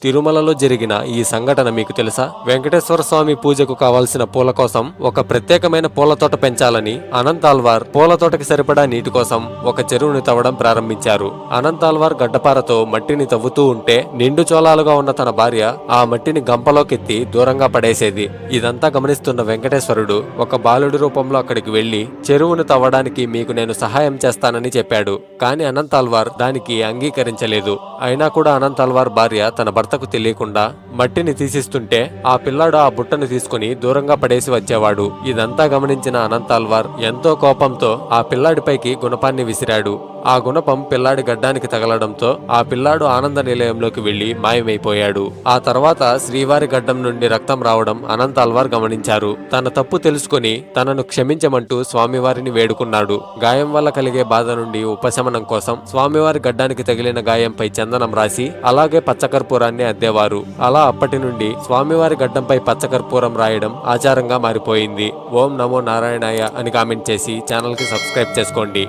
తిరుమలలో జరిగిన ఈ సంఘటన మీకు తెలుసా? వెంకటేశ్వర స్వామి పూజకు కావాల్సిన పూల కోసం ఒక ప్రత్యేకమైన పూల తోట పెంచాలని అనంతాల్వార్ పూల తోటకి సరిపడా నీటి కోసం ఒక చెరువుని తవ్వడం ప్రారంభించారు. అనంతాల్వార్ గడ్డపారతో మట్టిని తవ్వుతూ ఉంటే నిండు చోళాలుగా ఉన్న తన భార్య ఆ మట్టిని గంపలోకెత్తి దూరంగా పడేసేది. ఇదంతా గమనిస్తున్న వెంకటేశ్వరుడు ఒక బాలుడి రూపంలో అక్కడికి వెళ్లి చెరువును తవ్వడానికి మీకు నేను సహాయం చేస్తానని చెప్పాడు. కాని అనంతాల్వార్ దానికి అంగీకరించలేదు. అయినా కూడా అనంతాల్వార్ భార్య తన భర్తకు తెలియకుండా మట్టిని తీసిస్తుంటే ఆ పిల్లాడు ఆ బుట్టను తీసుకుని దూరంగా పడేసి వచ్చేవాడు. ఇదంతా గమనించిన అనంతాల్వార్ ఎంతో కోపంతో ఆ పిల్లాడిపైకి గుణపాన్ని విసిరాడు. ఆ గుణపం పిల్లాడి గడ్డానికి తగలడంతో ఆ పిల్లాడు ఆనంద నిలయంలోకి వెళ్లి మాయమైపోయాడు. ఆ తర్వాత శ్రీవారి గడ్డం నుండి రక్తం రావడం అనంతాల్వార్ గమనించారు. తన తప్పు తెలుసుకుని తనను క్షమించమంటూ స్వామివారిని వేడుకున్నాడు. గాయం వల్ల కలిగే బాధ నుండి ఉపశమనం కోసం స్వామివారి గడ్డానికి తగిలిన గాయంపై చందనం రాసి అలాగే పచ్చకర్పూరాన్ని అద్దేవారు. అలా అప్పటి నుండి స్వామివారి గడ్డంపై పచ్చకర్పూరం రాయడం ఆచారంగా మారిపోయింది. ఓం నమో నారాయణాయ అని కామెంట్ చేసి ఛానల్ కి సబ్స్క్రైబ్ చేసుకోండి.